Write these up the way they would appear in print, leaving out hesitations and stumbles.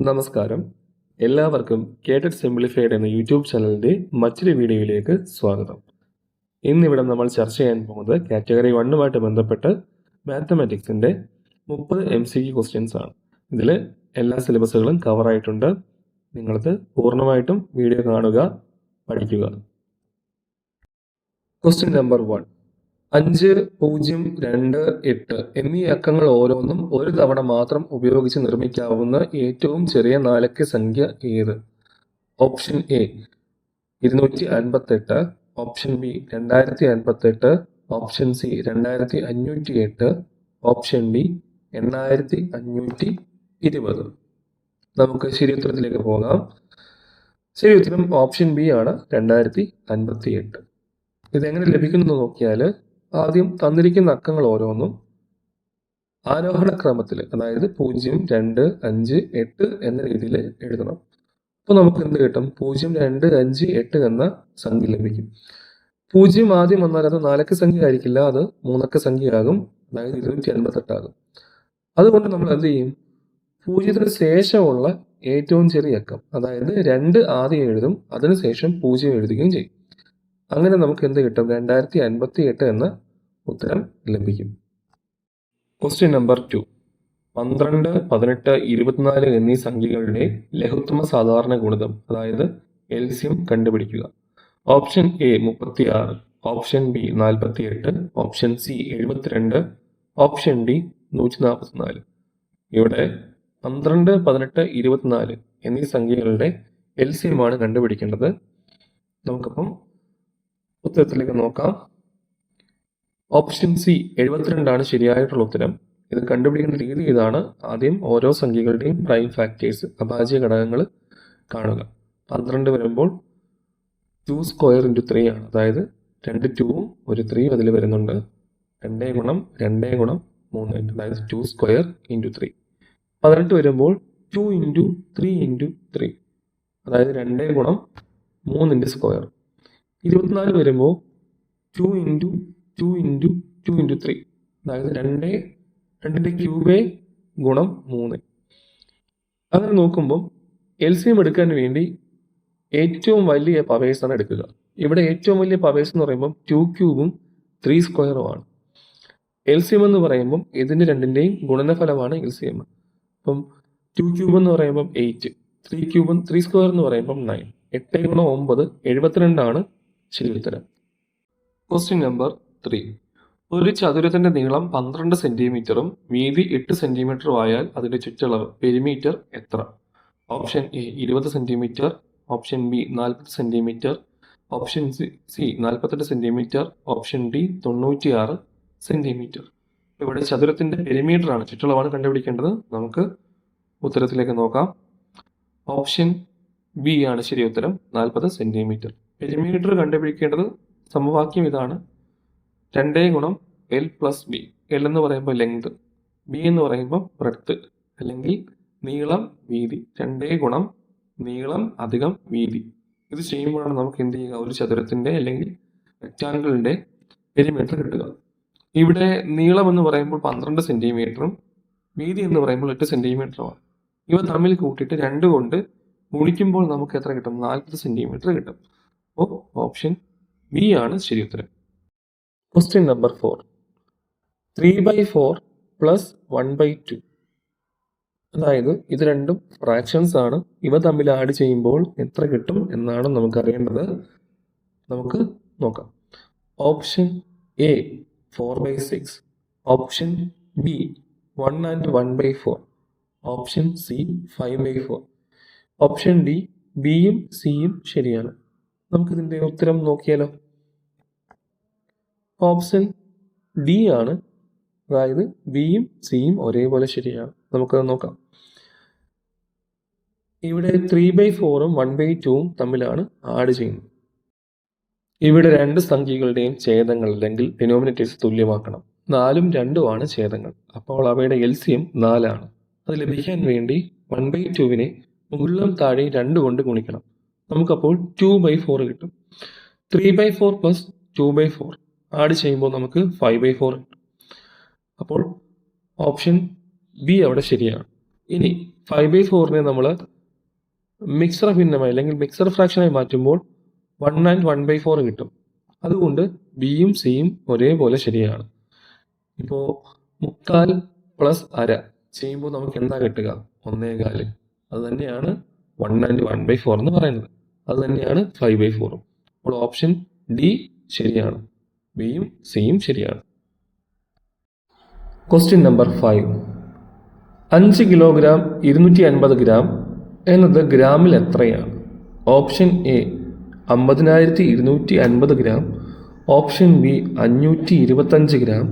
നമസ്കാരം. എല്ലാവർക്കും കേട്ടറ്റ് സിംപ്ലിഫൈഡ് എന്ന യൂട്യൂബ് ചാനലിൻ്റെ മറ്റൊരു വീഡിയോയിലേക്ക് സ്വാഗതം. ഇന്നിവിടെ നമ്മൾ ചർച്ച ചെയ്യാൻ പോകുന്നത് കാറ്റഗറി 1 ബന്ധപ്പെട്ട് മാത്തമാറ്റിക്സിൻ്റെ 30 MCQ ക്വസ്റ്റ്യൻസ് ആണ്. ഇതിൽ എല്ലാ സിലബസുകളും കവറായിട്ടുണ്ട്. നിങ്ങളത് പൂർണ്ണമായിട്ടും വീഡിയോ കാണുക, പഠിക്കുക. Question number 1. 5, 0, 2, 8 എന്നീ അക്കങ്ങൾ ഓരോന്നും ഒരു തവണ മാത്രം ഉപയോഗിച്ച് നിർമ്മിക്കാവുന്ന ഏറ്റവും ചെറിയ നാലക്ക സംഖ്യ ഏത്? Option A 258, option B 2058, option C 2508, option D 8520. നമുക്ക് ശരി ഉത്തരത്തിലേക്ക് പോകാം. ശരി ഉത്തരം ഓപ്ഷൻ ബി ആണ്, 2058. ഇതെങ്ങനെ ലഭിക്കുന്നു നോക്കിയാൽ ആദ്യം തന്നിരിക്കുന്ന അക്കങ്ങൾ ഓരോന്നും ആരോഹണ ക്രമത്തിൽ, അതായത് 0, 2, 5, 8 എന്ന രീതിയിൽ എഴുതണം. അപ്പോൾ നമുക്ക് എന്ത് കിട്ടും? 0, 2, 5, 8 എന്ന സംഖ്യ ലഭിക്കും. 0 ആദ്യം വന്നാൽ അത് നാലക്ക സംഖ്യ ആയിരിക്കില്ല, അത് മൂന്നക്ക സംഖ്യയാകും, അതായത് 258 ആകും. അതുകൊണ്ട് നമ്മൾ എന്ത് ചെയ്യും? 0ന് ശേഷമുള്ള ഏറ്റവും ചെറിയ അക്കം, അതായത് 2 ആദ്യം എഴുതും, അതിനുശേഷം 0 എഴുതുകയും ചെയ്യും. അങ്ങനെ നമുക്ക് എന്ത് കിട്ടും? 2058 എന്ന ഉത്തരം ലഭിക്കും. Question number 2. 12, 18, 24 എന്നീ സംഖ്യകളുടെ ലഘുത്തമ സാധാരണ ഗുണിതം, അതായത് എൽസിയം കണ്ടുപിടിക്കുക. Option A 36, option B 48, option C 72, option D 144. ഇവിടെ 12, 18, 24 എന്നീ സംഖ്യകളുടെ എൽസിയമാണ് കണ്ടുപിടിക്കേണ്ടത്. നമുക്കപ്പം ഉത്തരത്തിലേക്ക് നോക്കാം. ഓപ്ഷൻ സി 72 ആണ് ശരിയായിട്ടുള്ള ഉത്തരം. ഇത് കണ്ടുപിടിക്കുന്ന രീതി ഇതാണ്. ആദ്യം ഓരോ സംഖ്യകളുടെയും പ്രൈം ഫാക്ടേഴ്സ്, അഭാജ്യ ഘടകങ്ങൾ കാണുക. 12 വരുമ്പോൾ 2 സ്ക്വയർ ഇൻറ്റു 3 ആണ്, അതായത് 2 2ഉം ഒരു 3 അതിൽ വരുന്നുണ്ട്. 2 ഗുണം 2 ഗുണം 3, അതായത് 2 സ്ക്വയർ ഇൻറ്റു 3. 18 വരുമ്പോൾ 2 ഇൻറ്റു 3 ഇൻറ്റു 3, അതായത് 2 ഗുണം 3 സ്ക്വയർ. 24 വരുമ്പോൾ 2 ഇൻറ്റു 2 ഇൻറ്റു 2 ഇൻറ്റു 3, അതായത് 2 ക്യൂബ് ഗുണം 3. അങ്ങനെ നോക്കുമ്പോൾ എൽസിയം എടുക്കാൻ വേണ്ടി ഏറ്റവും വലിയ പവേഴ്സാണ് എടുക്കുക. ഇവിടെ ഏറ്റവും വലിയ പവേഴ്സ് എന്ന് പറയുമ്പോൾ 2 ക്യൂബും 3 സ്ക്വയറുമാണ്. എൽസിയം എന്ന് പറയുമ്പം ഇതിൻ്റെ രണ്ടിൻ്റെയും ഗുണനഫലമാണ് എൽസിയം. അപ്പം 2 ക്യൂബ് എന്ന് പറയുമ്പം 8, 3 ക്യൂബും 3 സ്ക്വയർ എന്ന് പറയുമ്പം 9. 8 ഗുണം 9, 72 ആണ് ശരി ഉത്തരം. Question number 3. ഒരു ചതുരത്തിന്റെ നീളം 12 സെന്റിമീറ്ററും വീതി 8 സെന്റിമീറ്ററും ആയാൽ അതിന്റെ ചുറ്റളവ് പെരിമീറ്റർ എത്ര? Option A 20 centimetre, option B 40 centimetre, option C 48 centimetre, option D 96 centimetre. ഇവിടെ ചതുരത്തിന്റെ പെരിമീറ്റർ ആണ്, ചുറ്റളവാണ് കണ്ടുപിടിക്കേണ്ടത്. നമുക്ക് ഉത്തരത്തിലേക്ക് നോക്കാം. ഓപ്ഷൻ ബി ആണ് ശരി ഉത്തരം, 40 സെന്റിമീറ്റർ. പെരിമീറ്റർ കണ്ടുപിടിക്കേണ്ടത് സമവാക്യം ഇതാണ്: 2 ഗുണം എൽ പ്ലസ് ബി. എൽ എന്ന് പറയുമ്പോൾ ലെങ്ത്, ബി എന്ന് പറയുമ്പോൾ ബ്രെഡ്ത്ത് അല്ലെങ്കിൽ നീളം വീതി. 2 ഗുണം നീളം അധികം വീതി. ഇത് ചെയ്യുമ്പോഴാണ് നമുക്ക് എന്ത് ചെയ്യുക? ഒരു ചതുരത്തിന്റെ അല്ലെങ്കിൽ റെക്റ്റാങ്കിളിന്റെ പെരിമീറ്റർ കിട്ടുക. ഇവിടെ നീളം എന്ന് പറയുമ്പോൾ 12 സെന്റിമീറ്ററും വീതി എന്ന് പറയുമ്പോൾ 8 സെന്റിമീറ്ററുമാണ്. ഇവ തമ്മിൽ കൂട്ടിയിട്ട് 2 കൊണ്ട് ഗുണിക്കുമ്പോൾ നമുക്ക് എത്ര കിട്ടും? 40 സെന്റിമീറ്റർ കിട്ടും. അപ്പോൾ ഓപ്ഷൻ ബി ആണ് ശരി ഉത്തരം. Question number 4. 3/4 പ്ലസ് 1/2, അതായത് ഇത് രണ്ടും ഫ്രാക്ഷൻസ് ആണ്. ഇവ തമ്മിൽ ആഡ് ചെയ്യുമ്പോൾ എത്ര കിട്ടും എന്നാണ് നമുക്ക് അറിയേണ്ടത്. നമുക്ക് നോക്കാം. Option A 4/6, option B 1 and 1/4, option C 5/4, option D ബിയും സിയും ശരിയാണ്. നമുക്കിതിൻ്റെ ഉത്തരം നോക്കിയാലോ? ഓപ്ഷൻ ഡി ആണ്, അതായത് ബിയും സിയും ഒരേപോലെ ശരിയാണ്. നമുക്കത് നോക്കാം. ഇവിടെ 3/4ഉം 1/2ഉം തമ്മിലാണ് ആഡ് ചെയ്യുന്നത്. ഇവിടെ രണ്ട് സംഖ്യകളുടെയും ഛേദങ്ങൾ അല്ലെങ്കിൽ ഡിനോമിനേറ്റേഴ്സ് തുല്യമാക്കണം. 4ഉം 2ഉം ആണ് ഛേദങ്ങൾ. അപ്പോൾ അവയുടെ എൽസിയം 4 ആണ്. അത് ലഭിക്കാൻ വേണ്ടി 1/2വിനെ മുകളിലും താഴെ 2 കൊണ്ട് ഗുണിക്കണം. നമുക്കപ്പോൾ 2/4 കിട്ടും. 3/4 പ്ലസ് 2/4 ആഡ് ചെയ്യുമ്പോൾ നമുക്ക് 5/4 കിട്ടും. അപ്പോൾ ഓപ്ഷൻ ബി അവിടെ ശരിയാണ്. ഇനി 5/4 നമ്മൾ മിക്സർ ഭിന്നമായി അല്ലെങ്കിൽ മിക്സർ ഫ്രാക്ഷനായി മാറ്റുമ്പോൾ 1 and 1/4 കിട്ടും. അതുകൊണ്ട് ബിയും സിയും ഒരേപോലെ ശരിയാണ്. ഇപ്പോൾ 3/4 പ്ലസ് അര ചെയ്യുമ്പോൾ നമുക്ക് എന്താ കിട്ടുക? 1/4. അത് തന്നെയാണ് 1 and 1/4 എന്ന് പറയുന്നത്. അത് തന്നെയാണ് 5/4. അപ്പോൾ ഓപ്ഷൻ ഡി ശരിയാണ്. ബിയും സിയും ശരിയാണ്. Question number 5. 5 കിലോഗ്രാം 250 ഗ്രാം എന്നത് ഗ്രാമിൽ എത്രയാണ്? Option A 50,250 gram, option B 525 gram,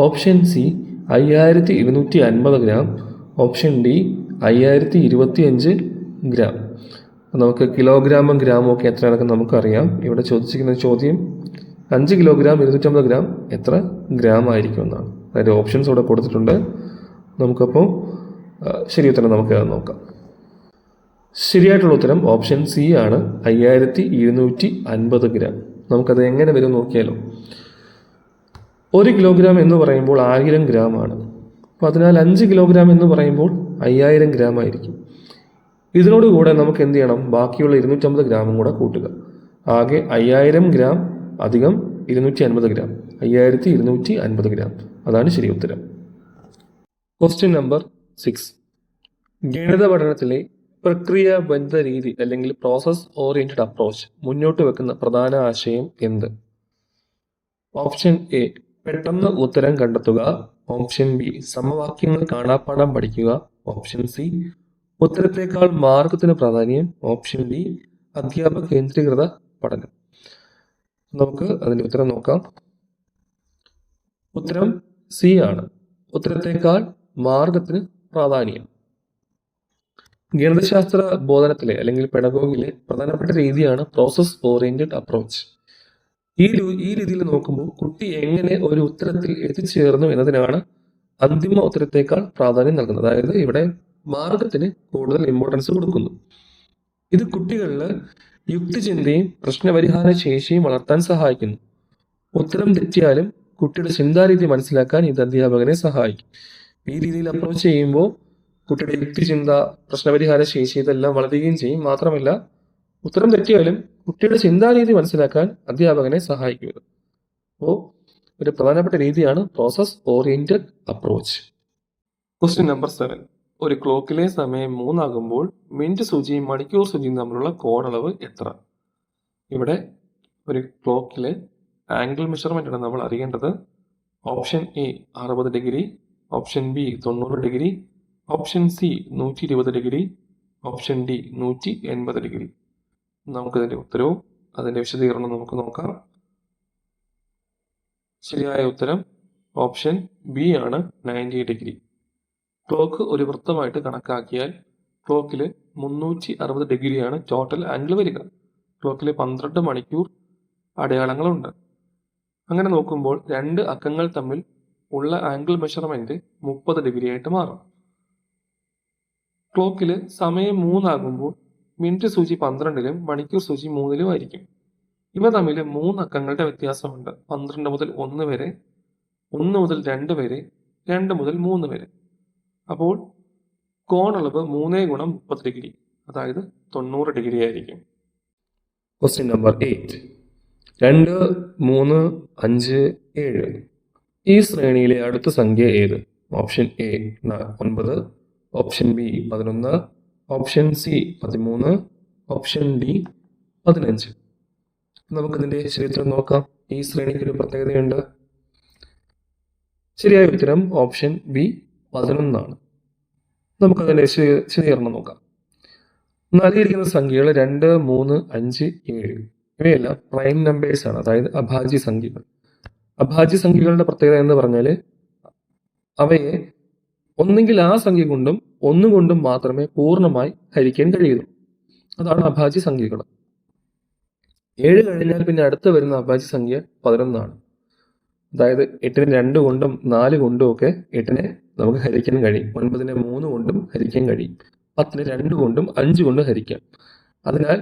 option C 5,250 gram, option D 5,025 gram. നമുക്ക് കിലോഗ്രാമും ഗ്രാമും ഒക്കെ എത്രയാണെന്ന് നമുക്കറിയാം. ഇവിടെ ചോദിച്ചിരിക്കുന്ന ചോദ്യം 5 കിലോഗ്രാം 250 ഗ്രാം എത്ര ഗ്രാം ആയിരിക്കും എന്നാണ്. അതായത് ഓപ്ഷൻസ് ഇവിടെ കൊടുത്തിട്ടുണ്ട്. നമുക്കപ്പോൾ ശരി ഉത്തരം നമുക്ക് നോക്കാം. ശരിയായിട്ടുള്ള ഉത്തരം ഓപ്ഷൻ സി ആണ്, 5,250 ഗ്രാം. നമുക്കത് എങ്ങനെ വരും നോക്കിയാലോ. 1 കിലോഗ്രാം എന്ന് പറയുമ്പോൾ 1000 ഗ്രാം ആണ്. അപ്പോൾ അതിനാൽ 5 കിലോഗ്രാം എന്ന് പറയുമ്പോൾ 5000 ഗ്രാം ആയിരിക്കും. ഇതിനോടുകൂടെ നമുക്ക് എന്ത് ചെയ്യണം? ബാക്കിയുള്ള 250 ഗ്രാമും കൂടെ കൂട്ടുക. ആകെ 5000 ഗ്രാം അധികം 250 ഗ്രാം, 5250 ഗ്രാം. അതാണ് ശരി ഉത്തരം. Question number 6. ഗണിത പഠനത്തിലെ പ്രക്രിയ ബന്ധ രീതി അല്ലെങ്കിൽ പ്രോസസ് ഓറിയന്റഡ് അപ്രോച്ച് മുന്നോട്ട് വെക്കുന്ന പ്രധാന ആശയം എന്ത്? ഓപ്ഷൻ എ പെട്ടെന്ന് ഉത്തരം കണ്ടെത്തുക, ഓപ്ഷൻ ബി സമവാക്യങ്ങൾ കാണാപ്പാഠം പഠിക്കുക, ഓപ്ഷൻ സി ഉത്തരത്തേക്കാൾ മാർഗത്തിന് പ്രാധാന്യം, ഓപ്ഷൻ ഡി അധ്യാപക കേന്ദ്രീകൃത പഠനം. നമുക്ക് അതിന്റെ ഉത്തരം നോക്കാം. ഉത്തരം സി ആണ്, ഉത്തരത്തേക്കാൾ മാർഗത്തിന് പ്രാധാന്യം. ഗണിതശാസ്ത്ര ബോധനത്തിലെ അല്ലെങ്കിൽ പെഡഗോഗിയിലെ പ്രധാനപ്പെട്ട രീതിയാണ് പ്രോസസ് ഓറിയന്റഡ് അപ്രോച്ച്. ഈ രീതിയിൽ നോക്കുമ്പോൾ കുട്ടി എങ്ങനെ ഒരു ഉത്തരത്തിൽ എത്തിച്ചേർന്നു എന്നതിനാണ് അന്തിമ ഉത്തരത്തേക്കാൾ പ്രാധാന്യം നൽകുന്നത്. അതായത് ഇവിടെ മാർഗത്തിന് കൂടുതൽ ഇമ്പോർട്ടൻസ് കൊടുക്കുന്നു. ഇത് കുട്ടികളിൽ യുക്തിചിന്തയും പ്രശ്നപരിഹാര ശേഷിയും വളർത്താൻ സഹായിക്കുന്നു. ഉത്തരം തെറ്റിയാലും കുട്ടിയുടെ ചിന്താരീതി മനസ്സിലാക്കാൻ ഇത് അധ്യാപകനെ സഹായിക്കും. ഈ രീതിയിൽ അപ്രോച്ച് ചെയ്യുമ്പോൾ കുട്ടിയുടെ യുക്തിചിന്ത, പ്രശ്നപരിഹാര ശേഷി ഇതെല്ലാം വളരുകയും ചെയ്യും. മാത്രമല്ല ഉത്തരം തെറ്റിയാലും കുട്ടിയുടെ ചിന്താരീതി മനസ്സിലാക്കാൻ അധ്യാപകനെ സഹായിക്കുക. അപ്പോൾ ഒരു പ്രധാനപ്പെട്ട രീതിയാണ് process oriented approach. Question number 7. ഒരു ക്ലോക്കിലെ സമയം 3 ആകുമ്പോൾ മിനിറ്റ് സൂചിയും മണിക്കൂർ സൂചിയും തമ്മിലുള്ള കോണളവ് എത്ര? ഇവിടെ ഒരു ക്ലോക്കിലെ ആംഗിൾ മെഷർമെന്റ് ആണ് നമ്മൾ അറിയേണ്ടത്. Option A 60 degree, option B 90 degree, option C 120 degree, option D 180 degree. നമുക്കതിൻ്റെ ഉത്തരവും അതിൻ്റെ വിശദീകരണം നമുക്ക് നോക്കാം. ശരിയായ ഉത്തരം ഓപ്ഷൻ ബി ആണ്, 90 ഡിഗ്രി. ക്ലോക്ക് ഒരു വൃത്തമായിട്ട് കണക്കാക്കിയാൽ ക്ലോക്കിൽ 360 ഡിഗ്രിയാണ് ടോട്ടൽ ആംഗിൾ വരിക. ക്ലോക്കിൽ 12 മണിക്കൂർ അടയാളങ്ങളുണ്ട്. അങ്ങനെ നോക്കുമ്പോൾ 2 അക്കങ്ങൾ തമ്മിൽ ഉള്ള ആംഗിൾ മെഷർമെന്റ് 30 ഡിഗ്രി ആയിട്ട് മാറും. ക്ലോക്കിൽ സമയം 3 ആകുമ്പോൾ മിനിറ്റ് സൂചി 12-ലും മണിക്കൂർ സൂചി 3-ലും ആയിരിക്കും. ഇവ തമ്മിൽ 3 അക്കങ്ങളുടെ വ്യത്യാസമുണ്ട്. 12 മുതൽ 1 വരെ, 1 മുതൽ 2 വരെ, 2 മുതൽ 3 വരെ. അപ്പോൾ കോണളവ് 3 ഗുണം 30 ഡിഗ്രി, അതായത് 90 ഡിഗ്രി ആയിരിക്കും. Question number 8. 2, 3, 5, 7 ഈ ശ്രേണിയിലെ അടുത്ത സംഖ്യ ഏത്? Option A 9, option B 11, option C 13, option D 15. നമുക്കിതിൻ്റെ ശരിയുത്തരം നോക്കാം. ഈ ശ്രേണിക്ക് ഒരു പ്രത്യേകതയുണ്ട്. ശരിയായ ഉത്തരം ഓപ്ഷൻ ബി 11 നമുക്കതിൻ്റെ വിശദീകരണം നോക്കാം. നൽകിയിരിക്കുന്ന സംഖ്യകൾ 2, 3, 5, 7 ഇവയെല്ലാം പ്രൈം നമ്പേഴ്സ് ആണ്, അതായത് അഭാജ്യ സംഖ്യകൾ. അഭാജ്യ സംഖ്യകളുടെ പ്രത്യേകത എന്ന് പറഞ്ഞാൽ അവയെ ഒന്നെങ്കിൽ ആ സംഖ്യ കൊണ്ടും ഒന്നുകൊണ്ടും മാത്രമേ പൂർണ്ണമായി ഹരിക്കാൻ കഴിയുള്ളൂ. അതാണ് അഭാജ്യ സംഖ്യകൾ. 7 കഴിഞ്ഞാൽ പിന്നെ അടുത്ത് വരുന്ന അഭാജ്യ സംഖ്യ 11. അതായത് 8-നെ 2 കൊണ്ടും 4 കൊണ്ടും ഒക്കെ 8-നെ നമുക്ക് ഹരിക്കാൻ കഴിയും. 9-നെ 3 കൊണ്ടും ഹരിക്കാൻ കഴിയും. 10-നെ 2 കൊണ്ടും 5 കൊണ്ടും ഹരിക്കാം. അതിനാൽ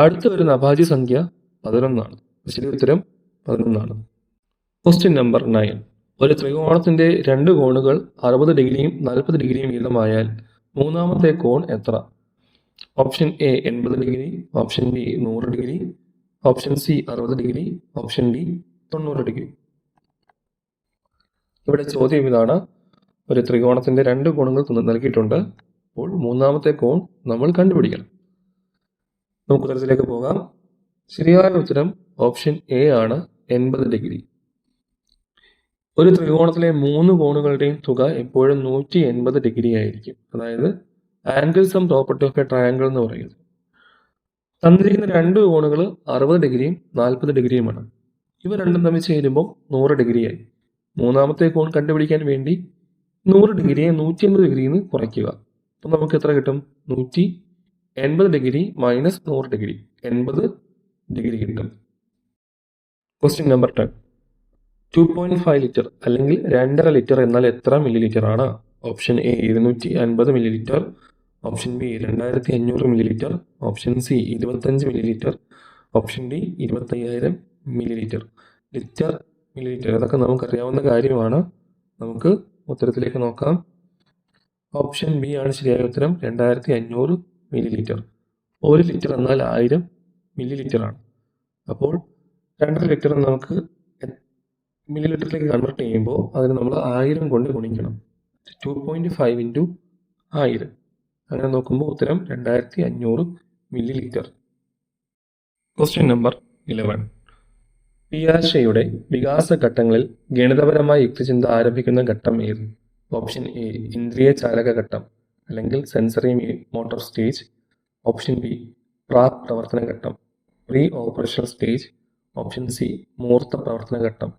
അടുത്ത് വരുന്ന അഭാജ്യ സംഖ്യ 11. ശരി ഉത്തരം 11. Question number 9. ഒരു ത്രികോണത്തിന്റെ 2 കോണുകൾ 60 ഡിഗ്രിയും 40 ഡിഗ്രിയും വീതമായാൽ മൂന്നാമത്തെ കോൺ എത്ര? Option A 80 degree, option B 100 degree, option C 60 degree, option D 90 degree. ഇവിടെ ചോദ്യം ഇതാണ്, ഒരു ത്രികോണത്തിന്റെ 2 കോണുകൾ നൽകിയിട്ടുണ്ട്. അപ്പോൾ മൂന്നാമത്തെ കോൺ നമ്മൾ കണ്ടുപിടിക്കണം. നമുക്ക് ഉത്തരത്തിലേക്ക് പോകാം. ശരിയായ ഉത്തരം ഓപ്ഷൻ എ ആണ്, 80 ഡിഗ്രി. ഒരു ത്രികോണത്തിലെ 3 കോണുകളുടെയും തുക എപ്പോഴും 180 ഡിഗ്രി ആയിരിക്കും. അതായത് angle sum property of A triangle എന്ന് പറയുന്നത്. തന്നിരിക്കുന്ന 2 കോണുകൾ 60 ഡിഗ്രിയും 40 ഡിഗ്രിയുമാണ്. ഇവ രണ്ടും തമ്മിൽ ചേരുമ്പോൾ 100 ഡിഗ്രിയായി. മൂന്നാമത്തെ കോൺ കണ്ടുപിടിക്കാൻ വേണ്ടി 100 ഡിഗ്രിയെ 180 ഡിഗ്രിയിൽ നിന്ന് കുറയ്ക്കുക. അപ്പോൾ നമുക്ക് എത്ര കിട്ടും? 180 ഡിഗ്രി മൈനസ് 100 ഡിഗ്രി, 80 ഡിഗ്രി കിട്ടും. Question number 10. 2.5 ലിറ്റർ അല്ലെങ്കിൽ 2.5 ലിറ്റർ എന്നാൽ എത്ര മില്ലി ലിറ്റർ ആണ്? Option A 250 milli litre, option B 2500 milli litre, option C 25 milli litre, option D 25,000 milli litre. Litre, milli litre ഇതൊക്കെ നമുക്കറിയാവുന്ന കാര്യമാണ്. നമുക്ക് ഉത്തരത്തിലേക്ക് നോക്കാം. ഓപ്ഷൻ ബി ആണ് ശരിയായ ഉത്തരം, 2500 മില്ലി ലിറ്റർ. 1 ലിറ്റർ എന്നാൽ 1000 മില്ലി ലിറ്റർ ആണ്. അപ്പോൾ 2.5 ലിറ്റർ നമുക്ക് മില്ലി ലിറ്ററിലേക്ക് കൺവേർട്ട് ചെയ്യുമ്പോൾ അതിന് നമ്മൾ 1000 കൊണ്ട് ഗുണിക്കണം. 2.5 ഇൻറ്റു 1000. അങ്ങനെ നോക്കുമ്പോൾ ഉത്തരം 2500 മില്ലി ലിറ്റർ. Question number 11. പിയാഷെയുടെ വികാസഘട്ടങ്ങളിൽ ഗണിതപരമായ യുക്തിചിന്ത ആരംഭിക്കുന്ന ഘട്ടം ഏത്? ഓപ്ഷൻ എ ഇന്ദ്രിയ ചാലക ഘട്ടം അല്ലെങ്കിൽ sensory motor stage, option B പ്രാക് പ്രവർത്തന ഘട്ടം, pre operational stage, option C മൂർത്ത പ്രവർത്തന ഘട്ടം,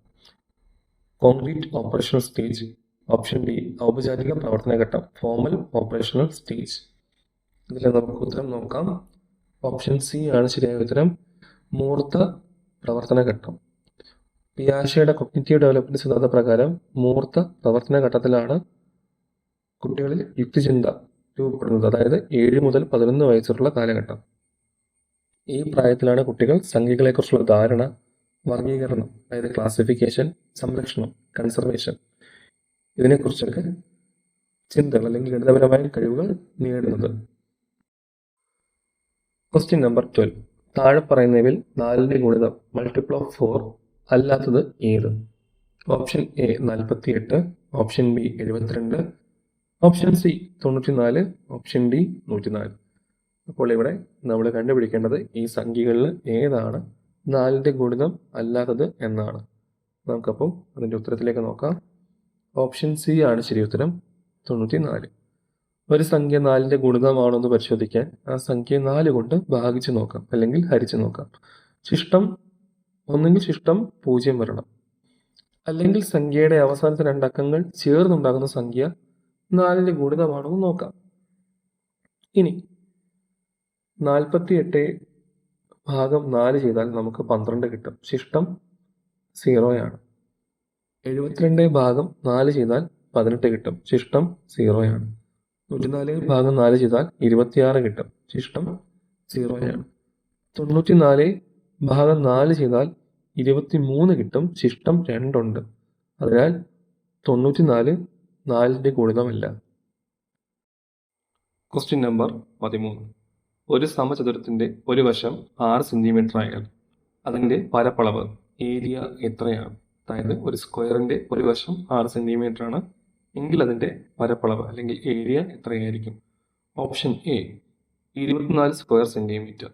concrete operational stage, option D ഔപചാരിക പ്രവർത്തന ഘട്ടം, ഫോമൽ ഓപ്പറേഷണൽ സ്റ്റേജ്. ഇതിൽ നമുക്ക് ഉത്തരം നോക്കാം. ഓപ്ഷൻ സി ആണ് ശരിയായ ഉത്തരം, മൂർത്ത പ്രവർത്തന ഘട്ടം. പിയാഷെയുടെ കോഗ്നിറ്റീവ് ഡെവലപ്മെന്റ് സിദ്ധാന്ത പ്രകാരം മൂർത്ത പ്രവർത്തന ഘട്ടത്തിലാണ് കുട്ടികളിൽ യുക്തിചിന്ത രൂപപ്പെടുന്നത്. അതായത് 7 മുതൽ 11 വയസ്സുള്ള കാലഘട്ടം. ഈ പ്രായത്തിലാണ് കുട്ടികൾ സംഖ്യകളെക്കുറിച്ചുള്ള ധാരണ, വർഗീകരണം, അതായത് ക്ലാസിഫിക്കേഷൻ, സംരക്ഷണം, കൺസർവേഷൻ, ഇതിനെക്കുറിച്ചൊക്കെ ചിന്തകൾ അല്ലെങ്കിൽ ഗണിതപരമായ കഴിവുകൾ നേടുന്നത്. Question number 12. താഴെ പറയുന്നവയിൽ 4ന്റെ ഗുണിതം മൾട്ടിപ്പിൾ ഓഫ് 4 അല്ലാത്തത് ഏത്? Option A 48, option B 72, option C 94, option D 104. അപ്പോൾ ഇവിടെ നമ്മൾ കണ്ടുപിടിക്കേണ്ടത് ഈ സംഖ്യകളിൽ ഏതാണ് 4ന്റെ ഗുണിതം അല്ലാത്തത് എന്നാണ്. നമുക്കപ്പം അതിൻ്റെ ഉത്തരത്തിലേക്ക് നോക്കാം. ഓപ്ഷൻ സി ആണ് ശരി ഉത്തരം, 94. ഒരു സംഖ്യ 4ന്റെ ഗുണിതമാണോ എന്ന് പരിശോധിക്കാൻ ആ സംഖ്യ 4 കൊണ്ട് ഭാഗിച്ച് നോക്കാം അല്ലെങ്കിൽ ഹരിച്ച് നോക്കാം. ഒന്നെങ്കിൽ ശിഷ്ടം 0 വരണം, അല്ലെങ്കിൽ സംഖ്യയുടെ അവസാനത്തെ 2 അക്കങ്ങൾ ചേർന്നുണ്ടാകുന്ന സംഖ്യ 4ന്റെ ഗുണിതമാണോ എന്ന് നോക്കാം. ഇനി 48 ഭാഗം 4 ചെയ്താൽ നമുക്ക് 12 കിട്ടും. ശിഷ്ടം 0 ആണ്. 72 ഭാഗം 4 ചെയ്താൽ 18 കിട്ടും. ശിഷ്ടം 0 ആണ്. 104 ഭാഗം 4 ചെയ്താൽ 26 കിട്ടും. ശിഷ്ടം 0 ആണ്. 94 ഭാഗം 4 ചെയ്താൽ 23 കിട്ടും. ശിഷ്ടം 2 ഉണ്ട്. അതിനാൽ 94 4ന്റെ ഗുണിതമല്ല. Question number 13. ഒരു സമചതുരത്തിന്റെ ഒരു വശം 6 സെന്റിമീറ്റർ ആയാൽ അതിന്റെ പരപ്പളവ് ഏരിയ എത്രയാണ്? അതായത് ഒരു സ്ക്വയറിന്റെ ഒരു വശം 6 സെന്റിമീറ്റർ ആണ് എങ്കിൽ അതിന്റെ പരപ്പളവ് അല്ലെങ്കിൽ ഏരിയ എത്രയായിരിക്കും? Option A 24 square centimetre,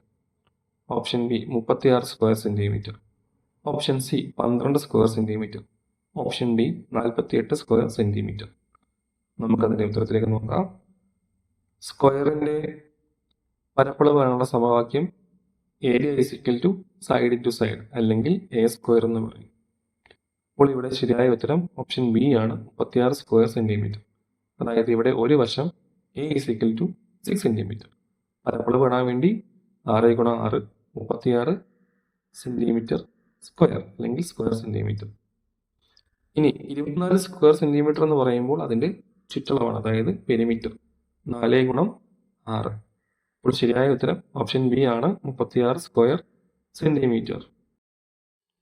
option B 36 square centimetre, option C 12 square centimetre, option D 48 square centimetre. നമുക്കതിൻ്റെ ഉത്തരത്തിലേക്ക് നോക്കാം. സ്ക്വയറിന്റെ പരപ്പളവ് കാണാനുള്ള സമവാക്യം area is equal to side into side അല്ലെങ്കിൽ എ സ്ക്വയർ എന്ന് പറയും. അപ്പോൾ ഇവിടെ ശരിയായ ഉത്തരം ഓപ്ഷൻ ബി ആണ്, 36 സ്ക്വയർ സെന്റിമീറ്റർ. അതായത് ഇവിടെ ഒരു വശം A is equal to 6 centimetre. പരപ്പളവ് കാണാൻ വേണ്ടി 6 × 6 36 സെന്റിമീറ്റർ സ്ക്വയർ അല്ലെങ്കിൽ സ്ക്വയർ സെന്റിമീറ്റർ. ഇനി 24 സ്ക്വയർ സെന്റിമീറ്റർ എന്ന് പറയുമ്പോൾ അതിൻ്റെ ചുറ്റളവാണ്, അതായത് പെരിമീറ്റർ. 4 × 6. അപ്പോൾ ശരിയായ ഉത്തരം ഓപ്ഷൻ ബി ആണ്, 36 സ്ക്വയർ സെന്റിമീറ്റർ.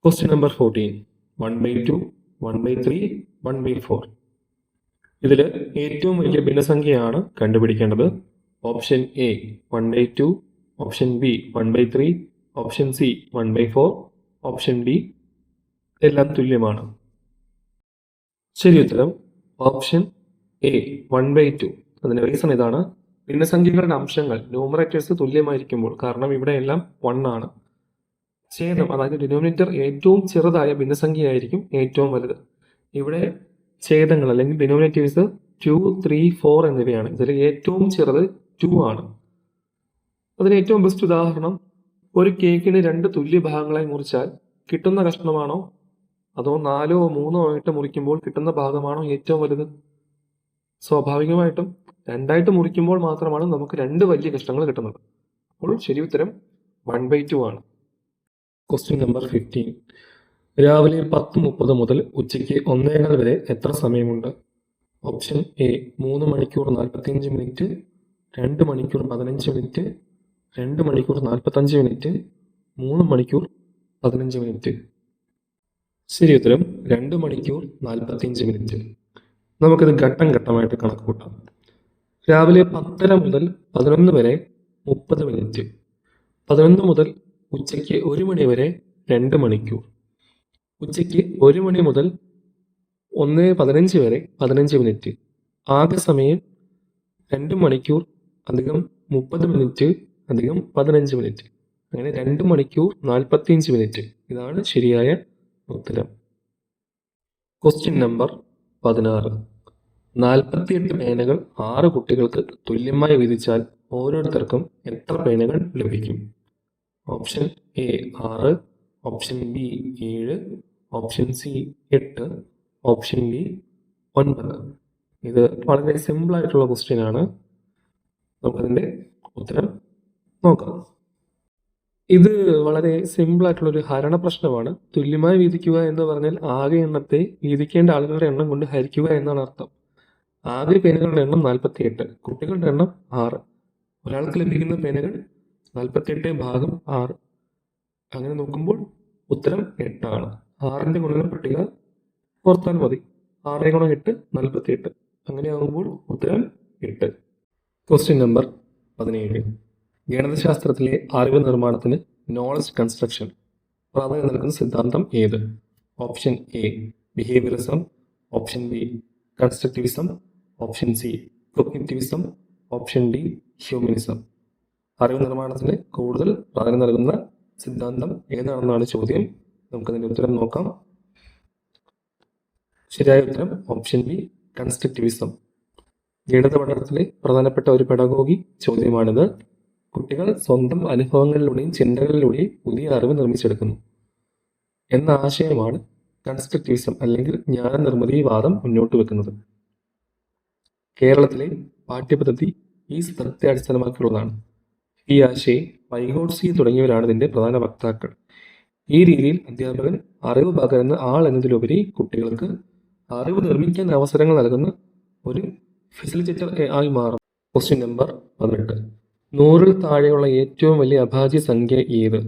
Question number 14. 1/2, 1/3, 1/4. ഇതിൽ ഏറ്റവും വലിയ ഭിന്നസംഖ്യയാണ് കണ്ടുപിടിക്കേണ്ടത്. Option A 1/2, option B 1/3, option C 1/4, option D എല്ലാം തുല്യമാണ്. ശരി ഉത്തരം ഓപ്ഷൻ എ 1/2. അതിന് റീസൺ ഇതാണ്. ഭിന്നസംഖ്യകളുടെ അംശങ്ങൾ ന്യൂമറേറ്റേഴ്സ് തുല്യമായിരിക്കുമ്പോൾ, കാരണം ഇവിടെ എല്ലാം 1 ആണ്, ഛേദം അതായത് ഡിനോമിനേറ്റർ ഏറ്റവും ചെറുതായ ഭിന്നസംഖ്യയായിരിക്കും ഏറ്റവും വലുത്. ഇവിടെ ഛേദങ്ങൾ അല്ലെങ്കിൽ ഡിനോമിനേറ്റേഴ്സ് 2, 3, 4 എന്നിവയാണ്. ഇതിൽ ഏറ്റവും ചെറുത് 2 ആണ്. അതിന് ഏറ്റവും ബെസ്റ്റ് ഉദാഹരണം, ഒരു കേക്കിന് 2 തുല്യ ഭാഗങ്ങളായി മുറിച്ചാൽ കിട്ടുന്ന കഷ്ണമാണോ അതോ 4ഓ 3ഓ ആയിട്ട് മുറിക്കുമ്പോൾ കിട്ടുന്ന ഭാഗമാണോ ഏറ്റവും വലുത്? സ്വാഭാവികമായിട്ടും 2ആയിട്ട് മുറിക്കുമ്പോൾ മാത്രമാണ് നമുക്ക് 2 വലിയ കഷ്ണങ്ങൾ കിട്ടുന്നത്. അപ്പോൾ ശരി ഉത്തരം 1/2 ആണ്. Question number 15. രാവിലെ 10:30 മുതൽ ഉച്ചയ്ക്ക് 1:15 വരെ എത്ര സമയമുണ്ട്? ഓപ്ഷൻ എ 3 മണിക്കൂർ 45 മിനിറ്റ്, 2 മണിക്കൂർ 15 മിനിറ്റ്, 2 മണിക്കൂർ 45 മിനിറ്റ്, 3 മണിക്കൂർ 15 മിനിറ്റ്. ശരി ഉത്തരം 2 മണിക്കൂർ 45 മിനിറ്റ്. നമുക്കിത് ഘട്ടം ഘട്ടമായിട്ട് കണക്ക് കൂട്ടാം. രാവിലെ 10:30 മുതൽ 11 വരെ 30 മിനിറ്റ്, 11 മുതൽ ഉച്ചയ്ക്ക് 1 മണി വരെ 2 മണിക്കൂർ, ഉച്ചയ്ക്ക് 1 മണി മുതൽ 1:15 വരെ 15 മിനിറ്റ്, ആകെ സമയം 2 മണിക്കൂർ അധികം 30 മിനിറ്റ് അധികം 15 മിനിറ്റ്, അങ്ങനെ 2 മണിക്കൂർ 45 മിനിറ്റ്. ഇതാണ് ശരിയായ ഉത്തരം. Question number 16. 48 പേനകൾ 6 കുട്ടികൾക്ക് തുല്യമായി വീതിച്ചാൽ ഓരോരുത്തർക്കും എത്ര പേനകൾ ലഭിക്കും? Option A 6, option B 7, option C 8, option D 9. ഇത് വളരെ സിമ്പിളായിട്ടുള്ള ക്വസ്റ്റ്യൻ ആണ്. നമുക്കതിൻ്റെ ഉത്തരം നോക്കാം. ഇത് വളരെ സിമ്പിളായിട്ടുള്ളൊരു ഹരണ പ്രശ്നമാണ്. തുല്യമായി വീതിക്കുക എന്ന് പറഞ്ഞാൽ ആകെ എണ്ണത്തെ വീതിക്കേണ്ട ആളുകളുടെ എണ്ണം കൊണ്ട് ഹരിക്കുക എന്നാണ് അർത്ഥം. ആകെ പേനകളുടെ എണ്ണം 48, കുട്ടികളുടെ എണ്ണം 6. ഒരാൾക്ക് ലഭിക്കുന്ന പേനകൾ 48/6. അങ്ങനെ നോക്കുമ്പോൾ ഉത്തരം 8 ആണ്. 6ന്റെ ഗുണനപ്പട്ടിക ഓർത്താൽ മതി. 6 × 8 48. അങ്ങനെയാകുമ്പോൾ ഉത്തരം 8. Question number 17. ഗണിതശാസ്ത്രത്തിലെ അറിവ് നിർമ്മാണത്തിന് നോളജ് കൺസ്ട്രക്ഷൻ പ്രാധാന്യം നൽകുന്ന സിദ്ധാന്തം ഏത്? Option A behaviourism, option B constructivism, option C cognitivism, option D humanism. അറിവ് നിർമ്മാണത്തിന് കൂടുതൽ പ്രാധാന്യം നൽകുന്ന സിദ്ധാന്തം ഏതാണെന്നാണ് ചോദ്യം. നമുക്കതിൻ്റെ ഉത്തരം നോക്കാം. ശരിയായ ഉത്തരം ഓപ്ഷൻ ബി കൺസ്ട്രക്റ്റിവിസം. ഗണിത പഠനത്തിലെ പ്രധാനപ്പെട്ട ഒരു പെഡഗോഗി ചോദ്യമാണിത്. കുട്ടികൾ സ്വന്തം അനുഭവങ്ങളിലൂടെയും ചിന്തകളിലൂടെയും പുതിയ അറിവ് നിർമ്മിച്ചെടുക്കുന്നു എന്ന ആശയമാണ് കൺസ്ട്രക്റ്റിവിസം അല്ലെങ്കിൽ ജ്ഞാനനിർമ്മിതിവാദം മുന്നോട്ട് വെക്കുന്നത്. കേരളത്തിലെ പാഠ്യപദ്ധതി ഈ സ്ഥലത്തെ അടിസ്ഥാനമാക്കിയുള്ളതാണ്. ഈ ആശയം വൈഗോട്സ്കി തുടങ്ങിയവരാണ് ഇതിൻ്റെ പ്രധാന വക്താക്കൾ. ഈ രീതിയിൽ അധ്യാപകൻ അറിവ് പകരുന്ന ആൾ എന്നതിലുപരി കുട്ടികൾക്ക് അറിവ് നിർമ്മിക്കാൻ അവസരങ്ങൾ നൽകുന്ന ഒരു ഫെസിലിറ്റേറ്റർ ആയി മാറും. Question number 18. 100-ൽ താഴെയുള്ള ഏറ്റവും വലിയ അഭാജ്യ സംഖ്യ ഏത്?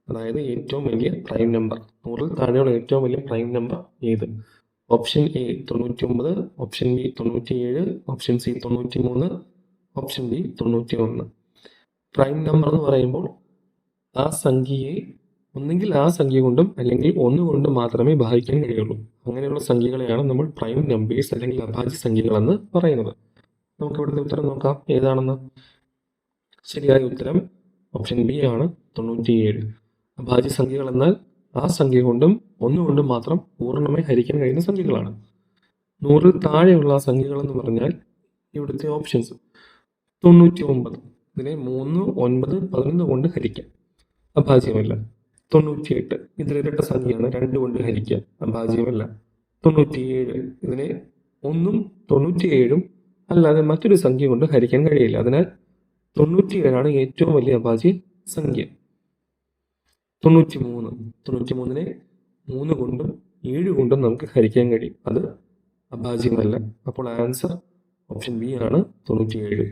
അതായത് ഏറ്റവും വലിയ പ്രൈം നമ്പർ. 100-ൽ താഴെയുള്ള ഏറ്റവും വലിയ പ്രൈം നമ്പർ ഏത്? Option A 99, option B 97, option C 93, option D 91. Prime number എന്ന് പറയുമ്പോൾ ആ സംഖ്യയെ ഒന്നുകിൽ ആ സംഖ്യ കൊണ്ടും അല്ലെങ്കിൽ 1 കൊണ്ടും മാത്രമേ ഭാഗിക്കാൻ കഴിയുള്ളൂ. അങ്ങനെയുള്ള സംഖ്യകളെയാണ് നമ്മൾ പ്രൈം നമ്പേഴ്സ് അല്ലെങ്കിൽ അഭാജ്യ സംഖ്യകളെന്ന് പറയുന്നത്. നമുക്ക് ഇവിടുത്തെ ഉത്തരം നോക്കാം ഏതാണെന്ന്. ശരിയായ ഉത്തരം ഓപ്ഷൻ ബി ആണ് 97. അഭാജ്യ സംഖ്യകൾ എന്നാൽ ആ സംഖ്യ കൊണ്ടും 1 കൊണ്ടും മാത്രം പൂർണ്ണമായി ഹരിക്കാൻ കഴിയുന്ന സംഖ്യകളാണ്. 100-ൽ താഴെയുള്ള സംഖ്യകൾ എന്ന് പറഞ്ഞാൽ ഇവിടുത്തെ ഓപ്ഷൻസ് 99, ഇതിനെ 3, 9, 11 കൊണ്ട് ഹരിക്കാം, അഭാജ്യമല്ല. 98, ഇതിലിരട്ട സംഖ്യയാണ്, 2 കൊണ്ട് ഹരിക്കാം, അഭാജ്യമല്ല. 97, ഇതിനെ 1ഉം 97ഉം അല്ലാതെ മറ്റൊരു സംഖ്യ കൊണ്ട് ഹരിക്കാൻ കഴിയില്ല. അതിനാൽ 97 ഏറ്റവും വലിയ അഭാജ്യ സംഖ്യ. 93നെ 3 കൊണ്ടും 7 കൊണ്ടും നമുക്ക് ഹരിക്കാൻ കഴിയും, അത് അഭാജ്യമല്ല. അപ്പോൾ ആൻസർ ഓപ്ഷൻ ബി ആണ് 97.